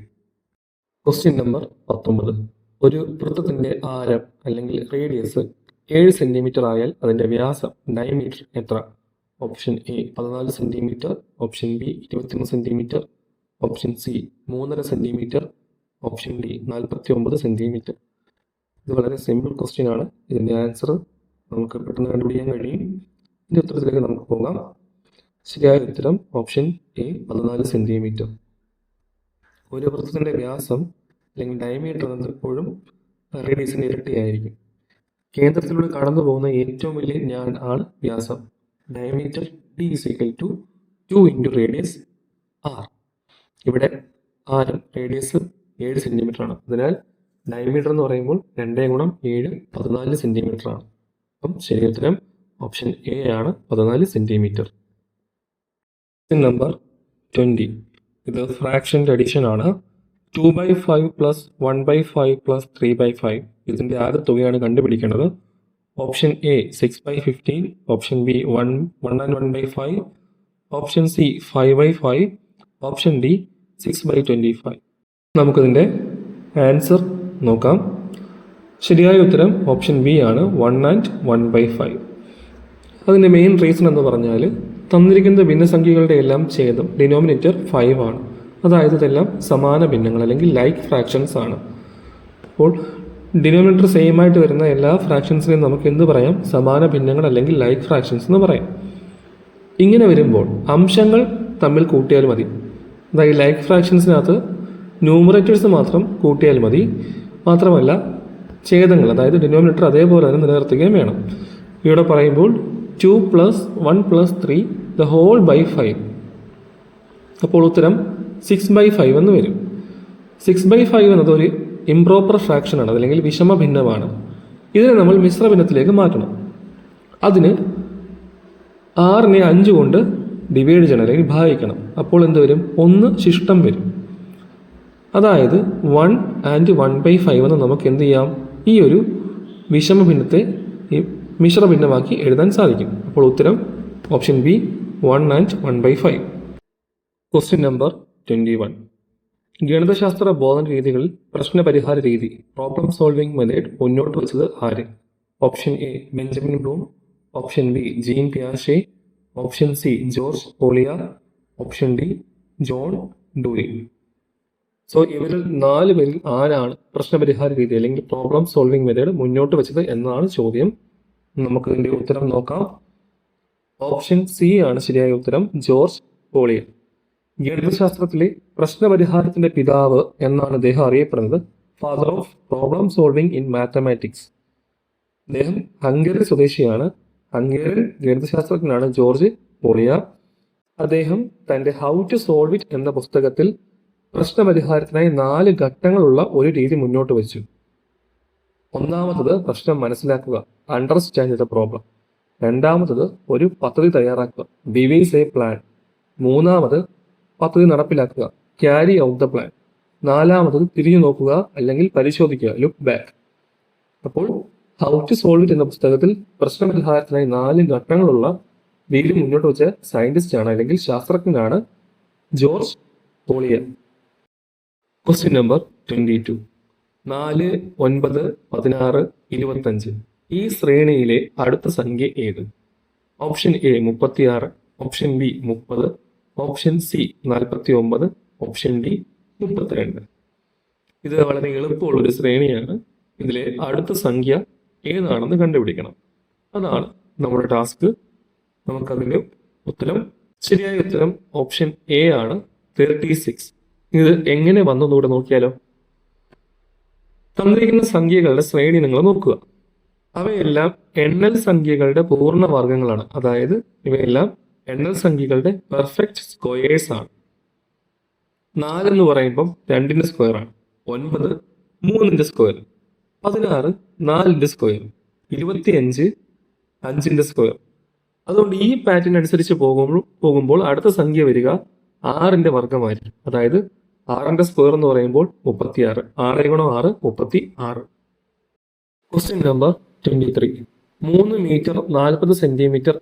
Question number 19. ഒരു വൃത്തത്തിന്റെ ആരം അല്ലെങ്കിൽ റേഡിയസ് 7 സെന്റിമീറ്റർ ആയാൽ അതിന്റെ വ്യാസം ഡയമീറ്റർ എത്ര? Option A 14 centimetre, option B 21 centimetre, option C 3.5 centimetre, option D 49 centimetre. ഇത് വളരെ സിമ്പിൾ ക്വസ്റ്റ്യൻ ആണ്. ഇതിൻ്റെ ആൻസർ നമുക്ക് പെട്ടെന്ന് കണ്ടുപിടിക്കാൻ കഴിയും. ഇതിൻ്റെ ഉത്തരത്തിലേക്ക് നമുക്ക് പോകാം. ശരിയായ ഉത്തരം ഓപ്ഷൻ എ 14 സെൻറ്റിമീറ്റർ. ഒരു വൃത്തത്തിൻ്റെ വ്യാസം അല്ലെങ്കിൽ ഡയമീറ്റർ എന്നത് എപ്പോഴും റേഡിയസിൻ്റെ ഇരട്ടിയായിരിക്കും. കേന്ദ്രത്തിലൂടെ കടന്നു പോകുന്ന ഏറ്റവും വലിയ ആണ് വ്യാസം. Diameter d is equal to 2 into radius r. ഇവിടെ ആരം റേഡിയസ് 7 സെൻറ്റിമീറ്റർ ആണ്. അതിനാൽ ഡയമീറ്റർ എന്ന് പറയുമ്പോൾ 2 ഗുണം 7 14 സെൻറ്റിമീറ്റർ ആണ്. അപ്പം ശരി ഉത്തരം ഓപ്ഷൻ എ ആണ് 14 സെൻറ്റിമീറ്റർ. നമ്പർ 20. ഇത് ഫ്രാക്ഷൻ്റെ അഡീഷൻ ആണ്. 2/5 പ്ലസ് 1/5 പ്ലസ് 3/5. ഇതിൻ്റെ ആകെത്തുകയാണ് കണ്ടുപിടിക്കേണ്ടത്. Option A 6/15, option B 1 and 1/5, option C 5/5, option D 6/25. നമുക്കിതിൻ്റെ ആൻസർ നോക്കാം. ശരിയായ ഉത്തരം ഓപ്ഷൻ ബി ആണ് 1 and 1/5. അതിൻ്റെ മെയിൻ റീസൺ എന്ന് പറഞ്ഞാൽ തന്നിരിക്കുന്ന ഭിന്നസംഖ്യകളുടെ എല്ലാം ഛേദം ഡിനോമിനേറ്റർ 5 ആണ്. അതായത് ഇതെല്ലാം സമാന ഭിന്നങ്ങൾ അല്ലെങ്കിൽ ലൈക്ക് ഫ്രാക്ഷൻസ് ആണ്. അപ്പോൾ ഡിനോമിനേറ്റർ സെയിം ആയിട്ട് വരുന്ന എല്ലാ ഫ്രാക്ഷൻസിനെയും നമുക്ക് എന്ത് പറയാം? സമാന ഭിന്നങ്ങൾ അല്ലെങ്കിൽ ലൈക്ക് ഫ്രാക്ഷൻസ് എന്ന് പറയാം. ഇങ്ങനെ വരുമ്പോൾ അംശങ്ങൾ തമ്മിൽ കൂട്ടിയാൽ മതി. അതായത് ലൈക്ക് ഫ്രാക്ഷൻസിനകത്ത് ന്യൂമറേറ്റേഴ്സ് മാത്രം കൂട്ടിയാൽ മതി. മാത്രമല്ല ഛേദങ്ങൾ അതായത് ഡിനോമിനേറ്റർ അതേപോലെ തന്നെ നിലനിർത്തുകയും വേണം. ഇവിടെ പറയുമ്പോൾ 2 + 1 + 3 the whole by 5. അപ്പോൾ ഉത്തരം 6/5 എന്ന് വരും. 6/5 എന്നത് ഒരു ഇംപ്രോപ്പർ ഫ്രാക്ഷനാണ്, അല്ലെങ്കിൽ വിഷമ ഭിന്നമാണ്. ഇതിനെ നമ്മൾ മിശ്ര ഭിന്നത്തിലേക്ക് മാറ്റണം. അതിന് 6നെ 5 കൊണ്ട് ഡിവൈഡ് ചെയ്യണം അല്ലെങ്കിൽ ഭാഗിക്കണം. അപ്പോൾ എന്ത് വരും? 1 ശിഷ്ടം വരും. അതായത് 1 and 1/5 എന്ന് നമുക്ക് എന്ത് ചെയ്യാം? ഈ ഒരു വിഷമ ഭിന്നത്തെ ഈ മിശ്ര ഭിന്നമാക്കി എഴുതാൻ സാധിക്കും. അപ്പോൾ ഉത്തരം option B 1 and 1/5. Question number 21. ഗണിതശാസ്ത്ര ബോധന രീതികളിൽ പ്രശ്നപരിഹാര രീതി പ്രോബ്ലം സോൾവിംഗ് മെത്തേഡ് മുന്നോട്ട് വെച്ചത് ആര്? Option A Benjamin Bloom, option B Jean പിയാഷെ, option C George Polya, option D John Dewey. So ഇവരിൽ 4 പേരിൽ ആരാണ് പ്രശ്നപരിഹാര രീതി അല്ലെങ്കിൽ പ്രോബ്ലം സോൾവിംഗ് മെത്തേഡ് മുന്നോട്ട് വെച്ചത് എന്നാണ് ചോദ്യം. നമുക്ക് ഇതിൻ്റെ ഉത്തരം നോക്കാം. ഓപ്ഷൻ സി ആണ് ശരിയായ ഉത്തരം, ജോർജ് പോളിയർ. ഗണിതശാസ്ത്രത്തിലെ പ്രശ്നപരിഹാരത്തിന്റെ പിതാവ് എന്നാണ് അദ്ദേഹം അറിയപ്പെടുന്നത്. Father of problem solving in mathematics. അദ്ദേഹം ഹംഗറി സ്വദേശിയാണ്. ഹംഗേറിയൻ ഗണിതശാസ്ത്രജ്ഞനാണ് ജോർജ് പോളിയർ. അദ്ദേഹം തൻ്റെ ഹൗ ടു സോൾവ് ഇറ്റ് എന്ന പുസ്തകത്തിൽ പ്രശ്നപരിഹാരത്തിനായി 4 ഘട്ടങ്ങളുള്ള ഒരു രീതി മുന്നോട്ട് വെച്ചു. ഒന്നാമത്തത് പ്രശ്നം മനസ്സിലാക്കുക, അണ്ടർസ്റ്റാൻഡ് ദ പ്രോബ്ലം. രണ്ടാമത്തത് ഒരു പദ്ധതി തയ്യാറാക്കുക, ഡിവൈസ് എ പ്ലാൻ. മൂന്നാമത് പദ്ധതി നടപ്പിലാക്കുക, ക്യാരി ഔട്ട് ദ പ്ലാൻ. നാലാമത്തത് തിരിഞ്ഞു നോക്കുക അല്ലെങ്കിൽ പരിശോധിക്കുക, ലുക്ക് ബാക്ക്. അപ്പോൾ ഹൗ ടു സോൾവ് ഇറ്റ് എന്ന പുസ്തകത്തിൽ പ്രശ്നപരിഹാരത്തിനായി 4 ഘട്ടങ്ങളുള്ള രീതി മുന്നോട്ട് വെച്ച സയന്റിസ്റ്റ് ആണ് അല്ലെങ്കിൽ ശാസ്ത്രജ്ഞനാണ് ജോർജ് പോളിയർ. Question number 22. 4, 9, 16, 25 ഈ ശ്രേണിയിലെ അടുത്ത സംഖ്യ ഏത്? Option A 36, option B 30, option C 49, option D 32. ഇത് വളരെ എളുപ്പമുള്ളൊരു ശ്രേണിയാണ്. ഇതിലെ അടുത്ത സംഖ്യ ഏതാണെന്ന് കണ്ടുപിടിക്കണം. അതാണ് നമ്മുടെ ടാസ്ക്. നമുക്കതിൻ്റെ ഉത്തരം ശരിയായ ഉത്തരം ഓപ്ഷൻ എ ആണ്, 36. ഇത് എങ്ങനെ വന്നതുകൂടെ നോക്കിയാലോ. തന്നിരിക്കുന്ന സംഖ്യകളുടെ ശ്രേണി നിങ്ങൾ നോക്കുക. അവയെല്ലാം എണ്ണൽ സംഖ്യകളുടെ പൂർണ്ണവർഗങ്ങളാണ്. അതായത് ഇവയെല്ലാം എണ്ണൽ സംഖ്യകളുടെ പെർഫെക്റ്റ് സ്ക്വയേഴ്സ് ആണ്. 4 എന്ന് പറയുമ്പം 2ന്റെ സ്ക്വയർ ആണ്. 9 3ന്റെ സ്ക്വയർ, 16 4ന്റെ സ്ക്വയർ, 25 5ന്റെ സ്ക്വയർ. അതുകൊണ്ട് ഈ പാറ്റേൺ അനുസരിച്ച് പോകുമ്പോൾ അടുത്ത സംഖ്യ വരിക 6ന്റെ വർഗമായിരിക്കും. അതായത് 6ന്റെ സ്ക്വയർ എന്ന് പറയുമ്പോൾ 36. 6 ഗുണം 6 36. Question number 23. 3 മീറ്റർ 40 സെന്റിമീറ്റർ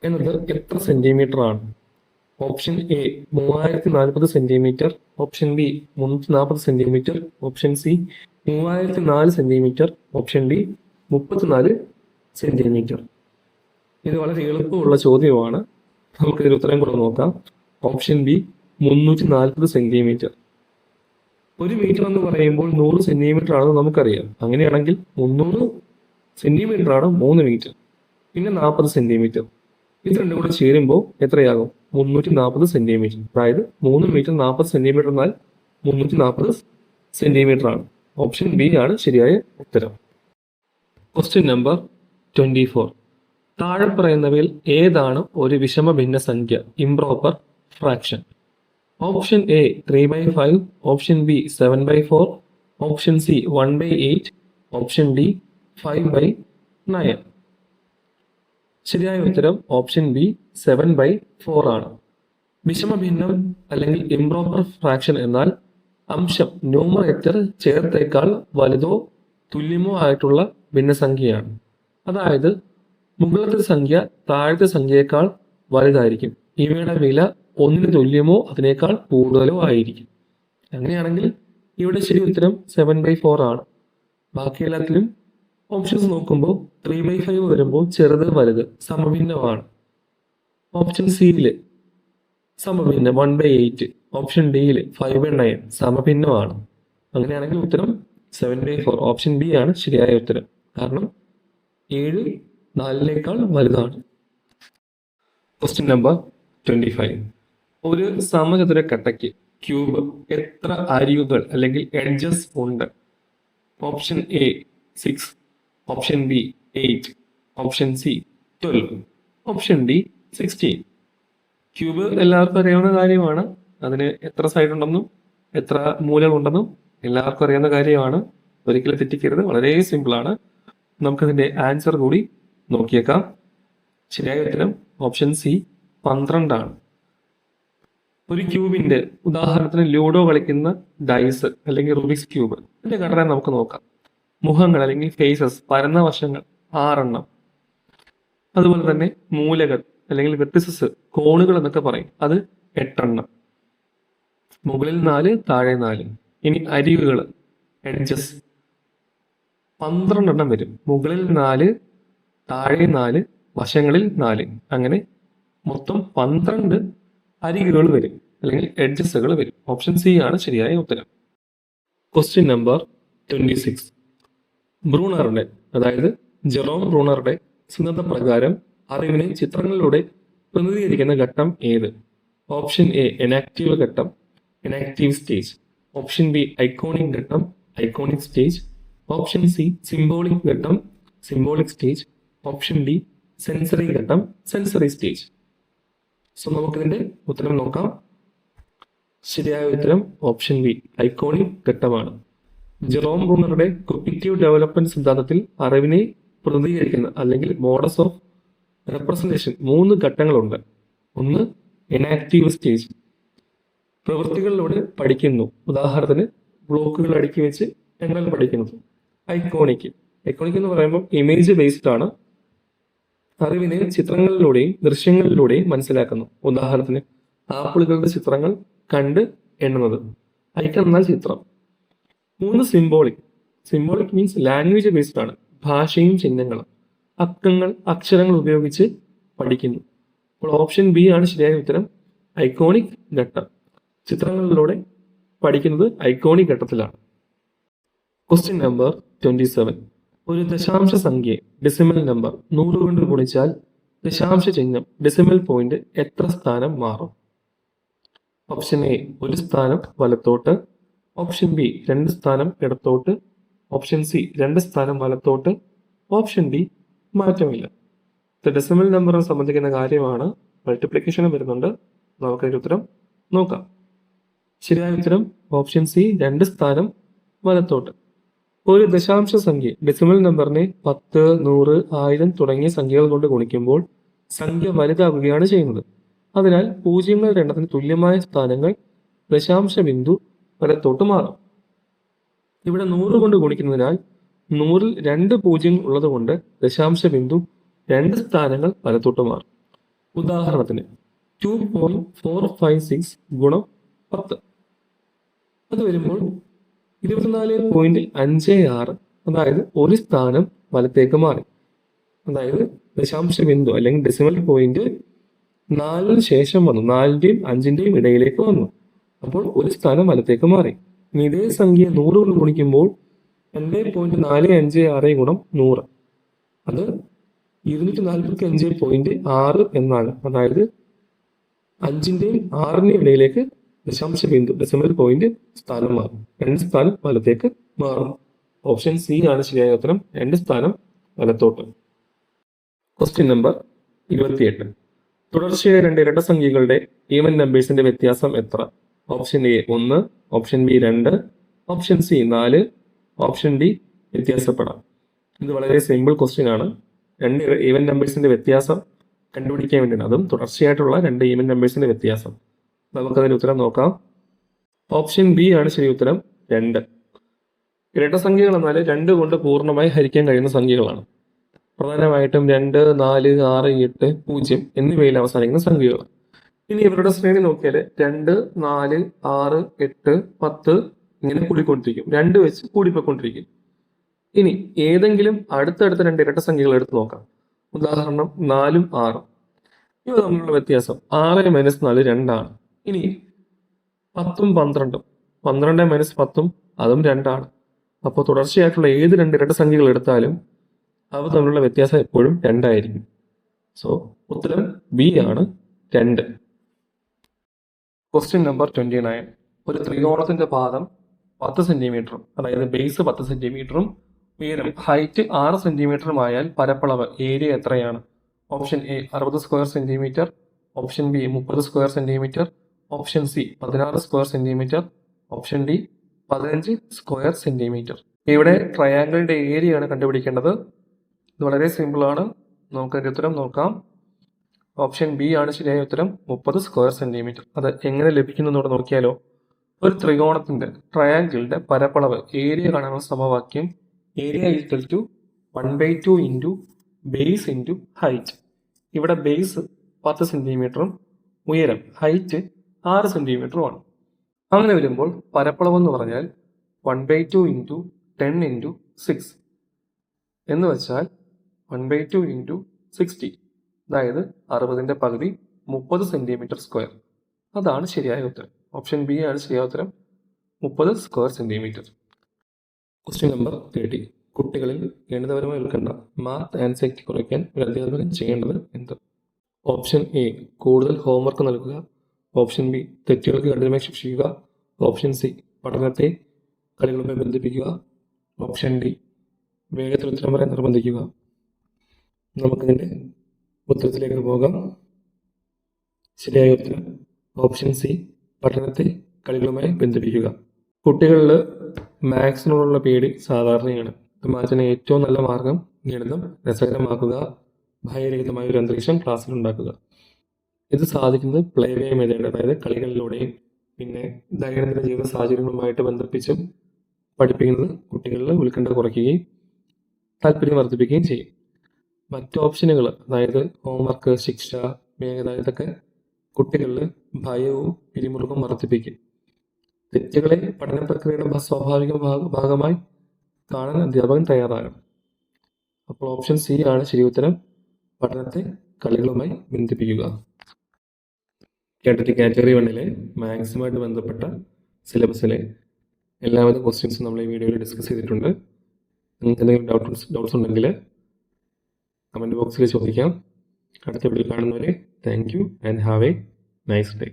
എന്നത് എത്ര സെന്റിമീറ്റർ ആണ്? Option A 3040 centimetre, option B 340 centimetre, option C 3004 centimetre, option D 34 centimetre. ഇത് വളരെ എളുപ്പമുള്ള ചോദ്യമാണ്. നമുക്കിതിൽ ഉത്തരം കൂടെ നോക്കാം. Option B 340 centimetre. 1 മീറ്റർ എന്ന് പറയുമ്പോൾ 100 സെന്റിമീറ്റർ ആണെന്ന് നമുക്കറിയാം. അങ്ങനെയാണെങ്കിൽ 300 സെന്റിമീറ്റർ ആണ് 3 മീറ്റർ, പിന്നെ 40 സെന്റിമീറ്റർ. ഇത് രണ്ടും കൂടെ ചേരുമ്പോൾ എത്രയാകും? 340 സെന്റിമീറ്റർ. അതായത് 3 മീറ്റർ 40 സെന്റിമീറ്റർ എന്നാൽ 340 സെന്റിമീറ്റർ ആണ്. ഓപ്ഷൻ ബി ആണ് ശരിയായ ഉത്തരം. Question number 24. താഴെ പറയുന്നവയിൽ ഏതാണ് ഒരു വിഷമ ഭിന്നസംഖ്യ improper fraction? Option A 3/5, option B 7/4, option C 1/8, option D 5/9. ശരിയായ ഉത്തരം ഓപ്ഷൻ ബി 7/4 ആണ്. വിഷമഭിന്നം അല്ലെങ്കിൽ ഇംപ്രോപ്പർ ഫ്രാക്ഷൻ എന്നാൽ അംശം ന്യൂമറേറ്റർ ചേർത്തേക്കാൾ വലുതോ തുല്യമോ ആയിട്ടുള്ള ഭിന്നസംഖ്യയാണ്. അതായത് മുകളിലത്തെ സംഖ്യ താഴത്തെ സംഖ്യയേക്കാൾ വലുതായിരിക്കും. ഇവയുടെ വില 1 തുല്യമോ അതിനേക്കാൾ കൂടുതലോ ആയിരിക്കും. അങ്ങനെയാണെങ്കിൽ ഇവിടെ ശരി ഉത്തരം 7/4 ആണ്. ബാക്കി എല്ലാത്തിലും ഓപ്ഷൻസ് നോക്കുമ്പോൾ 3/5 വരുമ്പോൾ ചെറുത് വലുത് സമഭിന്നമാണ്. ഓപ്ഷൻ സിയില് സമഭിന്നം 1/8, ഓപ്ഷൻ ഡിയിൽ 5/9 സമഭിന്നമാണ്. അങ്ങനെയാണെങ്കിൽ ഉത്തരം 7/4 ഓപ്ഷൻ ബി ആണ് ശരിയായ ഉത്തരം. കാരണം 7 4 വലുതാണ്. Question number 25. ഒരു സമചതുര കട്ടയ്ക്ക് ക്യൂബ് എത്ര അരികുകൾ അല്ലെങ്കിൽ എഡ്ജസ് ഉണ്ട്? Option A 6, option B 8, option C 12, option D 16. Cube എല്ലാവർക്കും അറിയാവുന്ന കാര്യമാണ്. അതിന് എത്ര സൈഡ് ഉണ്ടെന്നും എത്ര മൂലകളുണ്ടെന്നും എല്ലാവർക്കും അറിയാവുന്ന കാര്യമാണ്. ഒരിക്കലും തെറ്റിക്കരുത്, വളരെ സിമ്പിളാണ്. നമുക്കതിന്റെ ആൻസർ കൂടി നോക്കിയേക്കാം. ശരിയായ ഉത്തരം ഓപ്ഷൻ സി 12 ആണ്. ഒരു ക്യൂബിന്റെ ഉദാഹരണത്തിന് ലൂഡോ കളിക്കുന്ന ഡൈസ് അല്ലെങ്കിൽ റുബിക്സ് ക്യൂബ്, ഇതിന്റെ ഘടന നമുക്ക് നോക്കാം. മുഖങ്ങൾ അല്ലെങ്കിൽ ഫേസസ്, പരന്ന വശങ്ങൾ 6 എണ്ണം. അതുപോലെ തന്നെ മൂലകൾ അല്ലെങ്കിൽ വെർട്ടിസസ്, കോണുകൾ എന്നൊക്കെ പറയും, അത് 8 എണ്ണം. മുകളിൽ 4 താഴെ 4. ഇനി അരികുകൾ എഡ്ജസ് 12 എണ്ണം വരും. മുകളിൽ 4 താഴെ 4 വശങ്ങളിൽ 4. അങ്ങനെ മൊത്തം 12 അരികുകൾ വരും അല്ലെങ്കിൽ എഡ്ജസുകൾ വരും. ഓപ്ഷൻ സി ആണ് ശരിയായ ഉത്തരം. Question number 26. ബ്രൂണറുടെ അതായത് ജെറോം ബ്രൂണറുടെ സിദ്ധാന്ത പ്രകാരം അറിവിനെ ചിത്രങ്ങളിലൂടെ പ്രതിനിധീകരിക്കുന്ന ഘട്ടം ഏത്? ഓപ്ഷൻ എ എനാക്റ്റീവ് ഘട്ടം, enactive stage. Option B iconic ഘട്ടം, iconic stage. Option C symbolic ഘട്ടം, symbolic stage. Option D sensory ഘട്ടം, സെൻസറി സ്റ്റേജ്. സോ നമുക്കിതിന്റെ ഉത്തരം നോക്കാം. ശരിയായ ഉത്തരം ഓപ്ഷൻ ബി ഐക്കോണിക് ഘട്ടമാണ്. ജെറോം ബ്രൂണറുടെ കോഗ്നിറ്റീവ് ഡെവലപ്മെന്റ് സിദ്ധാന്തത്തിൽ അറിവിനെ പ്രതിനിധീകരിക്കുന്ന അല്ലെങ്കിൽ മോഡസ് ഓഫ് റെപ്രസെന്റേഷൻ 3 ഘട്ടങ്ങളുണ്ട്. ഒന്ന് എനാക്റ്റീവ് സ്റ്റേജ്, പ്രവൃത്തികളിലൂടെ പഠിക്കുന്നു. ഉദാഹരണത്തിന് ബ്ലോക്കുകൾ അടുക്കി വെച്ച് എങ്ങനെ പഠിക്കുന്നത്. ഐക്കോണിക് എന്ന് പറയുമ്പോൾ ഇമേജ് ബേസ്ഡ് ആണ്. അറിവിനെ ചിത്രങ്ങളിലൂടെയും ദൃശ്യങ്ങളിലൂടെയും മനസ്സിലാക്കുന്നു. ഉദാഹരണത്തിന് ആപ്പിളുകളുടെ ചിത്രങ്ങൾ കണ്ട് എണ്ണുന്നത്. ഐക്കൺ എന്നാൽ ചിത്രം. 3 സിംബോളിക് മീൻസ് ലാംഗ്വേജ് ബേസ്ഡ് ആണ്. ഭാഷയും ചിഹ്നങ്ങളും അക്ഷരങ്ങൾ ഉപയോഗിച്ച് പഠിക്കുന്നു. അപ്പോൾ ഓപ്ഷൻ ബി ആണ് ശരിയായ ഉത്തരം, ഐക്കോണിക് ഘട്ടം. ചിത്രങ്ങളിലൂടെ പഠിക്കുന്നത് ഐക്കോണിക് ഘട്ടത്തിലാണ്. Question number 27. ഒരു ദശാംശ സംഖ്യയെ ഡെസിമൽ നമ്പർ 100 കൊണ്ട് ഗുണിച്ചാൽ ദശാംശ ചിഹ്നം ഡെസിമൽ പോയിന്റ് എത്ര സ്ഥാനം മാറും? ഓപ്ഷൻ എ 1 സ്ഥാനം വലത്തോട്ട്, ഓപ്ഷൻ ബി 2 സ്ഥാനം ഇടത്തോട്ട്, ഓപ്ഷൻ സി 2 സ്ഥാനം വലത്തോട്ട്, ഓപ്ഷൻ ഡി മാറ്റമില്ല. ഡെസിമൽ നമ്പറിനെ സംബന്ധിക്കുന്ന കാര്യമാണ്. മൾട്ടിപ്ലിക്കേഷനും വരുന്നുണ്ട്. നമുക്കതിന്റെ ഉത്തരം നോക്കാം. ശരിയായ ഉത്തരം ഓപ്ഷൻ സി 2 സ്ഥാനം വലത്തോട്ട്. ഒരു ദശാംശ സംഖ്യ ഡെസിമൽ നമ്പറിനെ 10, 100, 1000 തുടങ്ങിയ സംഖ്യകൾ കൊണ്ട് ഗുണിക്കുമ്പോൾ സംഖ്യ വലുതാകുകയാണ് ചെയ്യുന്നത്. അതിനാൽ പൂജ്യങ്ങളുടെ എണ്ണത്തിന് തുല്യമായ സ്ഥാനങ്ങൾ ദശാംശ ബിന്ദു വലത്തോട്ട് മാറും. ഇവിടെ 100 കൊണ്ട് ഗുണിക്കുന്നതിനാൽ 100-ൽ 2 പൂജ്യങ്ങൾ ഉള്ളത് കൊണ്ട് ദശാംശ ബിന്ദു 2 സ്ഥാനങ്ങൾ വലത്തോട്ട് മാറും. ഉദാഹരണത്തിന് 2.456 ഗുണം 10, അത് വരുമ്പോൾ 24.56, അതായത് 1 സ്ഥാനം വലത്തേക്ക് മാറി. അതായത് ദശാംശ ബിന്ദു അല്ലെങ്കിൽ ഡെസിമൽ പോയിന്റ് 4 ശേഷം വന്നു, 4ന്റെയും 5ന്റെയും ഇടയിലേക്ക് വന്നു. അപ്പോൾ ഒരു സ്ഥാനം വലത്തേക്ക് മാറി. ഇനി ഇതേ സംഖ്യ 100 കൊണ്ട് ഗുണിക്കുമ്പോൾ 2.456 ഗുണം 100 അത് 245.6 എന്നാണ്. അതായത് 5ന്റെയും 6ന്റെയും ഇടയിലേക്ക് ദശാംശ ബിന്ദു ഡെസിമൽ പോയിന്റ് സ്ഥാനം മാറും. 2 സ്ഥാനം വലത്തേക്ക് മാറും. ഓപ്ഷൻ സി ആണ് ശരിയായ ഉത്തരം, 2 സ്ഥാനം വലത്തോട്ട്. Question number 28. തുടർച്ചയായ 2 ഇരട്ടസംഖ്യകളുടെ ഈവൻ നമ്പേഴ്സിന്റെ വ്യത്യാസം എത്ര? Option A 1, option B 2, option C 4, option D വ്യത്യാസപ്പെടാം. ഇത് വളരെ സിമ്പിൾ ക്വസ്റ്റ്യൻ ആണ്. 2 ഈവൻ നമ്പേഴ്സിന്റെ വ്യത്യാസം കണ്ടുപിടിക്കാൻ വേണ്ടിയാണ്, അതും തുടർച്ചയായിട്ടുള്ള 2 ഈവൻ നമ്പേഴ്സിന്റെ വ്യത്യാസം. നമുക്കതിന് ഉത്തരം നോക്കാം. ഓപ്ഷൻ ബി ആണ് ശരി ഉത്തരം, 2. ഇരട്ടസംഖ്യകൾ എന്നാൽ 2 കൊണ്ട് പൂർണ്ണമായി ഹരിക്കാൻ കഴിയുന്ന സംഖ്യകളാണ്. പ്രധാനമായിട്ടും 2, 4, 6, 8, 0 എന്നിവയിൽ അവസാനിക്കുന്ന സംഖ്യകൾ. ഇനി ഇവരുടെ ശ്രേണി നോക്കിയാൽ 2, 4, 6, 8, 10 ഇങ്ങനെ കൂടിക്കൊണ്ടിരിക്കും. 2 വെച്ച് കൂടിപ്പോയിക്കൊണ്ടിരിക്കും. ഇനി ഏതെങ്കിലും അടുത്തടുത്ത 2 ഇരട്ടസംഖ്യകൾ എടുത്ത് നോക്കാം. ഉദാഹരണം 4ഉം 6ഉം. ഇവ തമ്മിലുള്ള വ്യത്യാസം 6 - 4 2 ആണ്. ഇനി 10ഉം 12ഉം, 12 - 10ഉം അതും 2 ആണ്. അപ്പോൾ തുടർച്ചയായിട്ടുള്ള ഏത് 2 ഇരട്ടസംഖ്യകൾ എടുത്താലും അവ തമ്മിലുള്ള വ്യത്യാസം എപ്പോഴും 2 ആയിരിക്കും. സോ ഉത്തരം ബി ആണ്, 2. Question number 29. ഒരു ത്രികോണത്തിന്റെ പാദം 10 സെന്റിമീറ്ററും അതായത് ബേസ് 10 സെന്റിമീറ്ററും ഉയരം ഹൈറ്റ് 6 സെന്റിമീറ്ററുമായാൽ പരപ്പളവ് ഏരിയ എത്രയാണ്? Option A 60 square centimetre, option B 30 square centimetre, option C 16 square centimetre, option D 15 square centimetre. ഇവിടെ ട്രയാങ്കിളിന്റെ ഏരിയ ആണ് കണ്ടുപിടിക്കേണ്ടത്. ഇത് വളരെ സിമ്പിൾ ആണ്. നമുക്കതിന്റെ ഉത്തരം നോക്കാം. ഓപ്ഷൻ ബി ആണ് ശരിയായ ഉത്തരം, 30 സ്ക്വയർ സെന്റിമീറ്റർ. അത് എങ്ങനെ ലഭിക്കുന്നു എന്നൂടെ നോക്കിയാലോ. ഒരു ത്രികോണത്തിന്റെ ട്രയാങ്കിളിന്റെ പരപ്പളവ് ഏരിയ കാണാനുള്ള സമവാക്യം area equal to 1/2 into base into height. ഇവിടെ ബേസ് 10 സെന്റിമീറ്ററും ഉയരം ഹൈറ്റ് 6 സെന്റിമീറ്ററുമാണ്. അങ്ങനെ വരുമ്പോൾ പരപ്പളവ് എന്ന് പറഞ്ഞാൽ 1/2 ഇൻറ്റു 10 ഇൻറ്റു 6 എന്ന് വെച്ചാൽ 1/2 ഇൻറ്റു 60, അതായത് 60ന്റെ പകുതി 30 സെന്റിമീറ്റർ സ്ക്വയർ. അതാണ് ശരിയായ ഉത്തരം. ഓപ്ഷൻ ബി ആണ് ശരിയായ ഉത്തരം, 30 സ്ക്വയർ സെന്റിമീറ്റർ. Question number 30. കുട്ടികളിൽ ഗണിതപരമായി ഉൾക്കണ്ട മാത്ത് ആൻസൈറ്റി കുറയ്ക്കാൻ ഒരു അധ്യാപകൻ ചെയ്യേണ്ടത് എന്ത്? ഓപ്ഷൻ എ കൂടുതൽ ഹോംവർക്ക് നൽകുക, ഓപ്ഷൻ ബി തെറ്റുകൾക്ക് കഠിനമായി ശിക്ഷിക്കുക, ഓപ്ഷൻ സി പഠനത്തെ കളികളുമായി ബന്ധിപ്പിക്കുക, ഓപ്ഷൻ ഡി വേഗത്തിൽ ഉത്തരം പറയാൻ നിർബന്ധിക്കുക. നമുക്കിതിൻ്റെ ഉത്തരത്തിലേക്ക് പോകാം. ശരിയായ ഉത്തരം ഓപ്ഷൻ സി പഠനത്തെ കളികളുമായി ബന്ധിപ്പിക്കുക. കുട്ടികളിൽ മാത്സിനോടുള്ള പേടി സാധാരണയാണ്. ഇത് മാറ്റാൻ ഏറ്റവും നല്ല മാർഗം ഗണിതം രസകരമാക്കുക, ഭയരഹിതമായ ഒരു അന്തരീക്ഷം ക്ലാസ്സിൽ ഉണ്ടാക്കുക. ഇത് സാധിക്കുന്നത് പ്ലേവേ മെത്തേഡ്, അതായത് കളികളിലൂടെയും പിന്നെ ദൈനംദിന ജീവിത സാഹചര്യങ്ങളുമായിട്ട് ബന്ധിപ്പിച്ചും പഠിപ്പിക്കുന്നത് കുട്ടികളിൽ ഉത്കണ്ഠ കുറയ്ക്കുകയും താല്പര്യം വർദ്ധിപ്പിക്കുകയും ചെയ്യും. മറ്റു ഓപ്ഷനുകൾ, അതായത് ഹോംവർക്ക്, ശിക്ഷ, വേഗത, ഇതൊക്കെ കുട്ടികളിൽ ഭയവും പിരിമുറുക്കവും വർദ്ധിപ്പിക്കും. തെറ്റുകളെ പഠന പ്രക്രിയയുടെ സ്വാഭാവിക ഭാഗമായി കാണാൻ അധ്യാപകൻ തയ്യാറാകണം. അപ്പോൾ ഓപ്ഷൻ സി ആണ് ശരി ഉത്തരം, പഠനത്തെ കളികളുമായി ബന്ധിപ്പിക്കുക. കാറ്റഗറി 1-ലെ മാത്സുമായിട്ട് ബന്ധപ്പെട്ട സിലബസിലെ എല്ലാവിധ ക്വസ്റ്റ്യൻസും നമ്മൾ ഈ വീഡിയോയിൽ ഡിസ്കസ് ചെയ്തിട്ടുണ്ട്. നിങ്ങൾക്ക് എന്തെങ്കിലും ഡൗട്ട്സ് ഉണ്ടെങ്കിൽ കമൻറ്റ് ബോക്സിൽ ചോദിക്കാം. അടുത്ത വീഡിയോ കാണുന്നവരെ thank you and have A nice day.